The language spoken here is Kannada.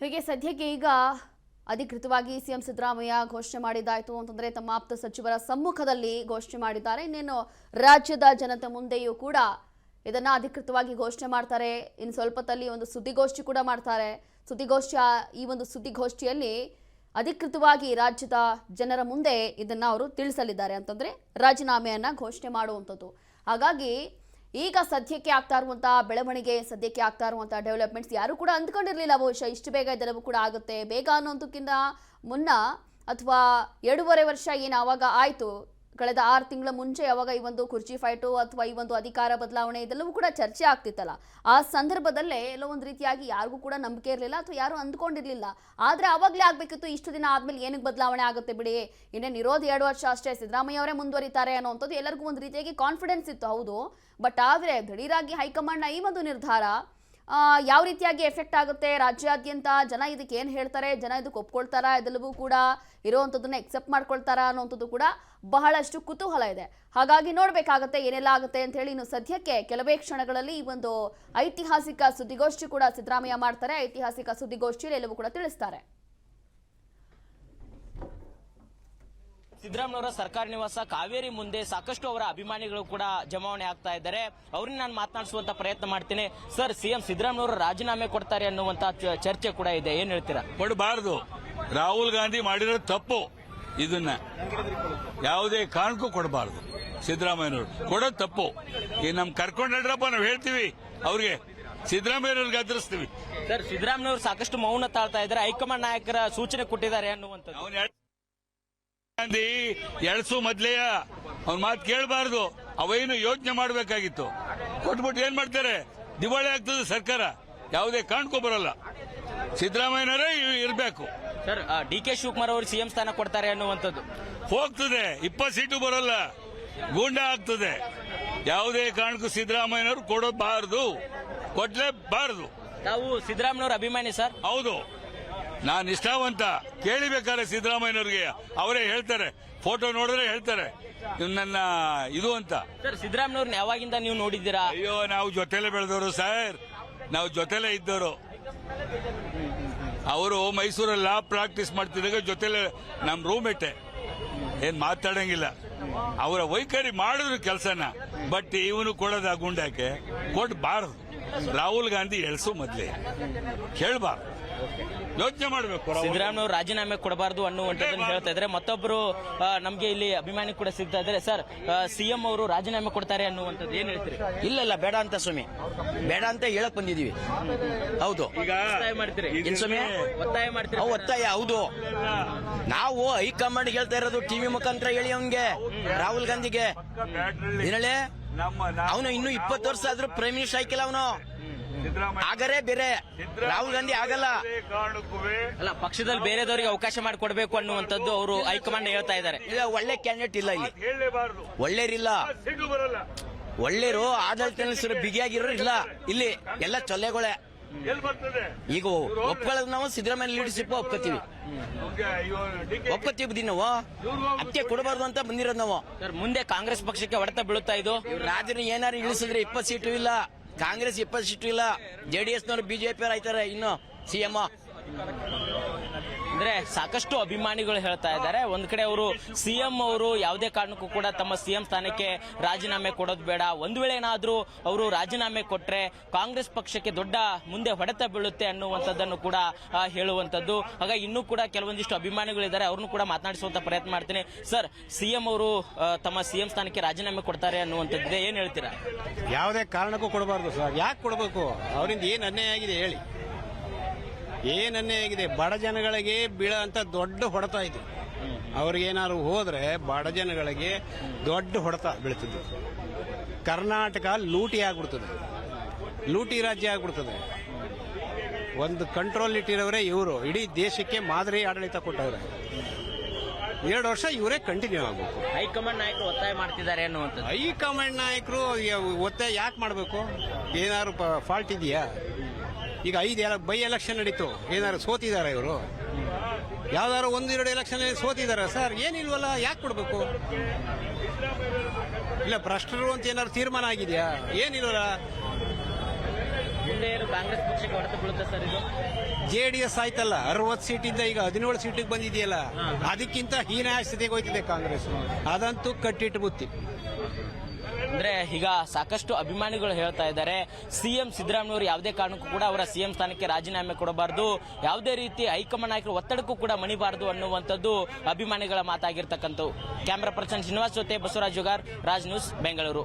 ಹೀಗೆ ಸದ್ಯಕ್ಕೆ ಈಗ ಅಧಿಕೃತವಾಗಿ ಸಿಎಂ ಸಿದ್ದರಾಮಯ್ಯ ಘೋಷಣೆ ಮಾಡಿದ್ದಾಯಿತು ಅಂತಂದ್ರೆ ತಮ್ಮ ಆಪ್ತ ಸಚಿವರ ಸಮ್ಮುಖದಲ್ಲಿ ಘೋಷಣೆ ಮಾಡಿದ್ದಾರೆ. ಇನ್ನೇನು ರಾಜ್ಯದ ಜನತೆ ಮುಂದೆಯೂ ಕೂಡ ಇದನ್ನ ಅಧಿಕೃತವಾಗಿ ಘೋಷಣೆ ಮಾಡ್ತಾರೆ. ಇನ್ನು ಸ್ವಲ್ಪದಲ್ಲಿ ಒಂದು ಸುದ್ದಿಗೋಷ್ಠಿ ಕೂಡ ಮಾಡ್ತಾರೆ. ಈ ಒಂದು ಸುದ್ದಿಗೋಷ್ಠಿಯಲ್ಲಿ ಅಧಿಕೃತವಾಗಿ ರಾಜ್ಯದ ಜನರ ಮುಂದೆ ಇದನ್ನ ಅವರು ತಿಳಿಸಲಿದ್ದಾರೆ ಅಂತಂದ್ರೆ ರಾಜೀನಾಮೆಯನ್ನ ಘೋಷಣೆ ಮಾಡುವಂಥದ್ದು. ಹಾಗಾಗಿ ಈಗ ಸದ್ಯಕ್ಕೆ ಆಗ್ತಾ ಇರುವಂತಹ ಬೆಳವಣಿಗೆ, ಸದ್ಯಕ್ಕೆ ಆಗ್ತಾ ಇರುವಂತಹ ಡೆವಲಪ್ಮೆಂಟ್ಸ್ ಯಾರು ಕೂಡ ಅಂದ್ಕೊಂಡಿರಲಿಲ್ಲ ಬಹುಶಃ ಇಷ್ಟು ಬೇಗ ಇದೆಲ್ಲವೂ ಕೂಡ ಆಗುತ್ತೆ. ಬೇಗ ಅನ್ನೋದಕ್ಕಿಂತ ಮುನ್ನ ಅಥವಾ 2.5 ವರ್ಷ ಏನು ಆವಾಗ ಆಯಿತು, ಕಳೆದ 6 ತಿಂಗಳ ಮುಂಚೆ ಯಾವಾಗ ಈ ಒಂದು ಕುರ್ಚಿ ಫೈಟು ಅಥವಾ ಈ ಒಂದು ಅಧಿಕಾರ ಬದಲಾವಣೆ ಇದೆಲ್ಲವೂ ಕೂಡ ಚರ್ಚೆ ಆಗ್ತಿತ್ತಲ್ಲ, ಆ ಸಂದರ್ಭದಲ್ಲೇ ಎಲ್ಲೋ ಒಂದು ರೀತಿಯಾಗಿ ಯಾರಿಗೂ ಕೂಡ ನಂಬಿಕೆ ಇರಲಿಲ್ಲ ಅಥವಾ ಯಾರು ಅಂದ್ಕೊಂಡಿರಲಿಲ್ಲ. ಆದರೆ ಆವಾಗಲೇ ಆಗಬೇಕಿತ್ತು. ಇಷ್ಟು ದಿನ ಆದಮೇಲೆ ಏನಕ್ಕೆ ಬದಲಾವಣೆ ಆಗುತ್ತೆ ಬಿಡಿ, ಇನ್ನೇನು ಇರೋದು 2 ವರ್ಷ ಅಷ್ಟೇ, ಸಿದ್ದರಾಮಯ್ಯ ಅವರೇ ಮುಂದುವರಿತಾರೆ ಅನ್ನೋಂಥದ್ದು ಎಲ್ಲರಿಗೂ ಒಂದು ರೀತಿಯಾಗಿ ಕಾನ್ಫಿಡೆನ್ಸ್ ಇತ್ತು. ಹೌದು, ಬಟ್ ಆದರೆ ದಿಢೀರಾಗಿ ಹೈಕಮಾಂಡ್ನ ಈ ಒಂದು ನಿರ್ಧಾರ ಯಾವ ರೀತಿಯಾಗಿ ಎಫೆಕ್ಟ್ ಆಗುತ್ತೆ, ರಾಜ್ಯಾದ್ಯಂತ ಜನ ಇದಕ್ಕೆ ಏನು ಹೇಳ್ತಾರೆ, ಜನ ಇದಕ್ಕೆ ಒಪ್ಕೊಳ್ತಾರಾ, ಇದೆಲ್ಲವೂ ಕೂಡ ಇರೋವಂಥದ್ದನ್ನ ಎಕ್ಸೆಪ್ಟ್ ಮಾಡ್ಕೊಳ್ತಾರಾ ಅನ್ನೋಂಥದ್ದು ಕೂಡ ಬಹಳಷ್ಟು ಕುತೂಹಲ ಇದೆ. ಹಾಗಾಗಿ ನೋಡಬೇಕಾಗತ್ತೆ ಏನೆಲ್ಲ ಆಗುತ್ತೆ ಅಂತ ಹೇಳಿ. ಇನ್ನು ಸದ್ಯಕ್ಕೆ ಕೆಲವೇ ಕ್ಷಣಗಳಲ್ಲಿ ಈ ಒಂದು ಐತಿಹಾಸಿಕ ಸುದ್ದಿಗೋಷ್ಠಿ ಕೂಡ ಸಿದ್ದರಾಮಯ್ಯ ಮಾಡ್ತಾರೆ. ಐತಿಹಾಸಿಕ ಸುದ್ದಿಗೋಷ್ಠಿಯಲ್ಲಿ ಎಲ್ಲವೂ ಕೂಡ ತಿಳಿಸ್ತಾರೆ. ಸಿದ್ದರಾಮಯ್ಯವರ ಸರ್ಕಾರಿ ನಿವಾಸ ಕಾವೇರಿ ಮುಂದೆ ಸಾಕಷ್ಟು ಅವರ ಅಭಿಮಾನಿಗಳು ಕೂಡ ಜಮಾವಣೆ ಆಗ್ತಾ ಇದ್ದಾರೆ. ಅವ್ರನ್ನ ನಾನು ಮಾತನಾಡಿಸುವಂತ ಪ್ರಯತ್ನ ಮಾಡ್ತೀನಿ. ಸರ್, ಸಿಎಂ ಸಿದ್ದರಾಮಯ್ಯವರು ರಾಜೀನಾಮೆ ಕೊಡ್ತಾರೆ ಅನ್ನುವಂತ ಚರ್ಚೆ ಕೂಡ ಇದೆ, ಏನ್ ಹೇಳ್ತೀರಾ? ಕೊಡಬಾರದು. ರಾಹುಲ್ ಗಾಂಧಿ ಮಾಡಿರೋ ತಪ್ಪು. ಇದನ್ನ ಯಾವುದೇ ಕಾರಣಕ್ಕೂ ಕೊಡಬಾರದು. ಸಿದ್ದರಾಮಯ್ಯನವರು ಕೊಡೋದು ತಪ್ಪು. ಈ ನಮ್ ಕರ್ಕೊಂಡ್ರಪ್ಪ ನಾವು ಹೇಳ್ತೀವಿ, ಅವ್ರಿಗೆ ಸಿದ್ದರಾಮಯ್ಯವ್ರಿಗೆ ಗದರಿಸ್ತೀವಿ. ಸರ್, ಸಿದ್ದರಾಮಯ್ಯವರು ಸಾಕಷ್ಟು ಮೌನ ತಾಳ್ತಾ ಇದ್ದಾರೆ, ಹೈಕಮಾಂಡ್ ನಾಯಕರ ಸೂಚನೆ ಕೊಟ್ಟಿದ್ದಾರೆ ಅನ್ನುವಂಥದ್ದು. ಗಾಂಧಿ ಎಳಸು ಮೊದ್ಲೆಯ ಅವ್ನ ಮಾತು ಕೇಳಬಾರದು. ಅವೇನು ಯೋಚನೆ ಮಾಡಬೇಕಾಗಿತ್ತು. ಕೊಟ್ಬಿಟ್ಟು ಏನ್ ಮಾಡ್ತಾರೆ? ದಿವಾಳಿ ಆಗ್ತದೆ ಸರ್ಕಾರ. ಯಾವುದೇ ಕಾರಣಕ್ಕೂ ಬರಲ್ಲ. ಸಿದ್ದರಾಮಯ್ಯನವರೇ ಇರಬೇಕು. ಸರ್, ಡಿ.ಕೆ. ಶಿವಕುಮಾರ್ ಅವರು ಸಿಎಂ ಸ್ಥಾನ ಕೊಡ್ತಾರೆ ಅನ್ನುವಂಥದ್ದು ಹೋಗ್ತದೆ. 20 ಸೀಟು ಬರಲ್ಲ, ಗೂಂಡ ಆಗ್ತದೆ. ಯಾವುದೇ ಕಾರಣಕ್ಕೂ ಸಿದ್ದರಾಮಯ್ಯನವರು ಕೊಡಬಾರದು, ಕೊಡ್ಲೇಬಾರದು. ತಾವು ಸಿದ್ದರಾಮಯ್ಯನವರ ಅಭಿಮಾನಿ ಸರ್? ಹೌದು, ನಾನು ನಿಷ್ಠಾವಂತ. ಕೇಳಿಬೇಕಾದ್ರೆ ಸಿದ್ದರಾಮಯ್ಯನವ್ರಿಗೆ ಅವರೇ ಹೇಳ್ತಾರೆ, ಫೋಟೋ ನೋಡಿದ್ರೆ ಹೇಳ್ತಾರೆ ನನ್ನ ಇದು ಅಂತ. ಸರ್, ಸಿದ್ದರಾಮಯ್ಯವ್ರನ್ನ ಯಾವಾಗಿಂದ ನೀವು ನೋಡಿದ್ದೀರಾ? ಅಯ್ಯೋ, ನಾವು ಜೊತೆಲೆ ಬೆಳೆದವರು ಸರ್, ನಾವು ಜೊತೆಲೆ ಇದ್ದವರು. ಅವರು ಮೈಸೂರಲ್ಲಿ ಲಾ ಪ್ರಾಕ್ಟೀಸ್ ಮಾಡ್ತಿದ್ದಾಗ ಜೊತೆಲೆ ನಮ್ಮ ರೂಮೇಟೆ. ಏನ್ ಮಾತಾಡಂಗಿಲ್ಲ. ಅವರ ವೈಖರಿ ಮಾಡಿದ್ರು ಕೆಲಸನ. ಬಟ್ ಇವನು ಕೊಡೋದ ಗುಂಡಾಕೆ ಕೊಡಬಾರದು. ರಾಹುಲ್ ಗಾಂಧಿ ಎಳ್ಸು ಮೊದ್ಲೇ ಕೇಳಬಾರ್ದು, ಯೋಚನೆ ಮಾಡಬೇಕು. ಸಿದ್ದರಾಮಯ್ಯವರು ರಾಜೀನಾಮೆ ಕೊಡಬಾರದು ಅನ್ನುವಂಥದ್ದನ್ನು ಹೇಳ್ತಾ ಇದ್ದಾರೆ. ಮತ್ತೊಬ್ಬರು ನಮಗೆ ಇಲ್ಲಿ ಅಭಿಮಾನಿ ಕೂಡ ಸಿಗ್ತಾ ಇದ್ದಾರೆ. ಸರ್, ಸಿಎಂ ಅವರು ರಾಜೀನಾಮೆ ಕೊಡ್ತಾರೆ ಅನ್ನುವಂಥದ್ದು ಏನ್ ಹೇಳ್ತೀರಿ? ಇಲ್ಲ, ಬೇಡ ಅಂತ ಸ್ವಾಮಿ, ಬೇಡ ಅಂತ ಹೇಳಕ್ ಬಂದಿದೀವಿ. ಹೌದು, ಒತ್ತಾಯ ಮಾಡ್ತೀರಿ? ಸ್ವಾಮಿ, ಒತ್ತಾಯ ಮಾಡ್ತೀರಿ? ಒತ್ತಾಯ ಹೌದು. ನಾವು ಹೈಕಮಾಂಡ್ ಹೇಳ್ತಾ ಇರೋದು ಟಿವಿ ಮುಖಾಂತರ ಹೇಳಿ ಅವನ್ಗೆ, ರಾಹುಲ್ ಗಾಂಧಿಗೆ ಏನೇ ಅವನು ಇನ್ನು 20 ವರ್ಷ ಆದ್ರೂ ಪ್ರೈಮ್ ಮಿನಿಸ್ಟರ್ ಆಯ್ಕಿಲ್ಲ. ಅವನು ಆಗರೇ ಬೇರೆ, ರಾಹುಲ್ ಗಾಂಧಿ ಆಗಲ್ಲ. ಅಲ್ಲ, ಪಕ್ಷದಲ್ಲಿ ಬೇರೆದವರಿಗೆ ಅವಕಾಶ ಮಾಡಿಕೊಡ್ಬೇಕು ಅನ್ನುವಂಥದ್ದು ಅವರು ಹೈಕಮಾಂಡ್ ಹೇಳ್ತಾ ಇದ್ದಾರೆ. ಒಳ್ಳೆ ಕ್ಯಾಂಡಿಡೇಟ್ ಇಲ್ಲ ಇಲ್ಲಿ, ಒಳ್ಳೆಯರಿಲ್ಲ. ಒಳ್ಳೆಯರು ಆಡಳಿತ ಬಿಗಿಯಾಗಿರೋ ಇಲ್ಲ ಇಲ್ಲಿ, ಎಲ್ಲ ಚೊಲ್ಲೆಗಳೇ. ಈಗ ಒಪ್ಕೊಳ್ಳೋದು ನಾವು ಸಿದ್ದರಾಮಯ್ಯ ಲೀಡರ್ಶಿಪ್ ಒಪ್ಕೋತೀವಿ ಬುದ್ಧಿ. ನಾವು ಅದಕ್ಕೆ ಕೊಡಬಾರ್ದು ಅಂತ ಬಂದಿರೋದು ನಾವು. ಸರ್, ಮುಂದೆ ಕಾಂಗ್ರೆಸ್ ಪಕ್ಷಕ್ಕೆ ಹೊಡೆತ ಬೀಳುತ್ತಾ ಇದು? ರಾಜ್ಯನ ಏನಾರು ಇಳಿಸಿದ್ರೆ 20 ಸೀಟು ಇಲ್ಲ, ಕಾಂಗ್ರೆಸ್ 20 ಸೀಟು ಇಲ್ಲ, ಜೆಡಿಎಸ್ನವರು ಬಿಜೆಪಿ ಆಯ್ತಾರೆ ಇನ್ನು ಸಿಎಂ. ಅಂದ್ರೆ ಸಾಕಷ್ಟು ಅಭಿಮಾನಿಗಳು ಹೇಳ್ತಾ ಇದ್ದಾರೆ. ಒಂದ್ ಕಡೆ ಅವರು ಸಿಎಂ ಅವರು ಯಾವುದೇ ಕಾರಣಕ್ಕೂ ಕೂಡ ತಮ್ಮ ಸಿಎಂ ಸ್ಥಾನಕ್ಕೆ ರಾಜೀನಾಮೆ ಕೊಡೋದು ಬೇಡ, ಒಂದ್ ವೇಳೆ ಏನಾದ್ರೂ ಅವರು ರಾಜೀನಾಮೆ ಕೊಟ್ರೆ ಕಾಂಗ್ರೆಸ್ ಪಕ್ಷಕ್ಕೆ ದೊಡ್ಡ ಮುಂದೆ ಹೊಡೆತ ಬೀಳುತ್ತೆ ಅನ್ನುವಂಥದ್ದನ್ನು ಕೂಡ ಹೇಳುವಂತದ್ದು. ಹಾಗಾಗಿ ಇನ್ನೂ ಕೂಡ ಕೆಲವೊಂದಿಷ್ಟು ಅಭಿಮಾನಿಗಳಿದ್ದಾರೆ, ಅವ್ರನ್ನು ಕೂಡ ಮಾತನಾಡಿಸುವಂತ ಪ್ರಯತ್ನ ಮಾಡ್ತೀನಿ. ಸರ್, ಸಿಎಂ ಅವರು ತಮ್ಮ ಸಿಎಂ ಸ್ಥಾನಕ್ಕೆ ರಾಜೀನಾಮೆ ಕೊಡ್ತಾರೆ ಅನ್ನುವಂಥದ್ದು ಏನ್ ಹೇಳ್ತೀರಾ? ಯಾವುದೇ ಕಾರಣಕ್ಕೂ ಕೊಡಬಾರ್ದು ಸರ್. ಯಾಕೆ ಕೊಡಬೇಕು? ಅವರಿಂದ ಏನ್ ಅನ್ಯಾಯ ಆಗಿದೆ ಹೇಳಿ? ಏನ್ ಅನ್ಯಾಯ ಆಗಿದೆ? ಬಡ ಜನಗಳಿಗೆ ಬೀಳಂತ ದೊಡ್ಡ ಹೊಡೆತ ಇದೆ. ಅವ್ರಿಗೇನಾದ್ರು ಹೋದ್ರೆ ಬಡ ಜನಗಳಿಗೆ ದೊಡ್ಡ ಹೊಡೆತ ಬೀಳ್ತದೆ. ಕರ್ನಾಟಕ ಲೂಟಿ ಆಗ್ಬಿಡ್ತದೆ, ಲೂಟಿ ರಾಜ್ಯ ಆಗ್ಬಿಡ್ತದೆ. ಒಂದು ಕಂಟ್ರೋಲ್ ಇಟ್ಟಿರೋರೇ ಇವರು, ಇಡೀ ದೇಶಕ್ಕೆ ಮಾದರಿ ಆಡಳಿತ ಕೊಟ್ಟವ್ರೆ. 2 ವರ್ಷ ಇವರೇ ಕಂಟಿನ್ಯೂ ಆಗಬೇಕು. ಹೈಕಮಾಂಡ್ ನಾಯಕರು ಒತ್ತಾಯ ಮಾಡ್ತಿದ್ದಾರೆ ಅನ್ನುವಂಥದ್ದು. ಹೈಕಮಾಂಡ್ ನಾಯಕರು ಒತ್ತಾಯ ಯಾಕೆ ಮಾಡಬೇಕು? ಏನಾದ್ರು ಫಾಲ್ಟ್ ಇದೆಯಾ? ಈಗ 5 ಬೈ ಎಲೆಕ್ಷನ್ ನಡೀತು, ಏನಾದ್ರು ಸೋತಿದಾರ ಇವರು? ಯಾವ್ದಾದ್ರು 1-2 ಎಲೆಕ್ಷನ್ ಸೋತಿದಾರ ಸರ್? ಏನಿಲ್ವಲ್ಲ, ಯಾಕೆ ಕೊಡ್ಬೇಕು? ಇಲ್ಲ ಭ್ರಷ್ಟರು ಅಂತ ಏನಾದ್ರು ತೀರ್ಮಾನ ಆಗಿದೆಯಾ? ಏನಿಲ್ವಲ್ಲ. ಅಂದ್ರೆ ಏನು ಕಾಂಗ್ರೆಸ್ ಪಕ್ಷಕ್ಕೆ ಹೊಡೆತ ಬೀಳುತ್ತೆ ಸರ್ ಇದು? JDS ಆಯ್ತಲ್ಲ 60 ಸೀಟಿಂದ ಈಗ 17 ಸೀಟಿಗೆ ಬಂದಿದೆಯಲ್ಲ, ಅದಕ್ಕಿಂತ ಹೀನಾಯ ಸ್ಥಿತಿಗೆ ಹೋಯ್ತಿದೆ ಕಾಂಗ್ರೆಸ್. ಅದಂತೂ ಕಟ್ಟಿಟ್ಟು ಬುತ್ತಿ. ಅಂದ್ರೆ ಈಗ ಸಾಕಷ್ಟು ಅಭಿಮಾನಿಗಳು ಹೇಳ್ತಾ ಇದ್ದಾರೆ, ಸಿಎಂ ಸಿದ್ದರಾಮಯ್ಯವರು ಯಾವುದೇ ಕಾರಣಕ್ಕೂ ಕೂಡ ಅವರ ಸಿಎಂ ಸ್ಥಾನಕ್ಕೆ ರಾಜೀನಾಮೆ ಕೊಡಬಾರದು, ಯಾವುದೇ ರೀತಿ ಹೈಕಮಾಂಡ್ ನಾಯಕರ ಒತ್ತಡಕ್ಕೂ ಕೂಡ ಮಣಿಬಾರದು ಅನ್ನುವಂಥದ್ದು ಅಭಿಮಾನಿಗಳ ಮಾತಾಗಿರ್ತಕ್ಕಂಥವು. ಕ್ಯಾಮರಾ ಪರ್ಸನ್ ಶ್ರೀನಿವಾಸ್ ಜೊತೆ ಬಸವರಾಜ್ ಜುಗಾರ್, ರಾಜ್ ನ್ಯೂಸ್, ಬೆಂಗಳೂರು.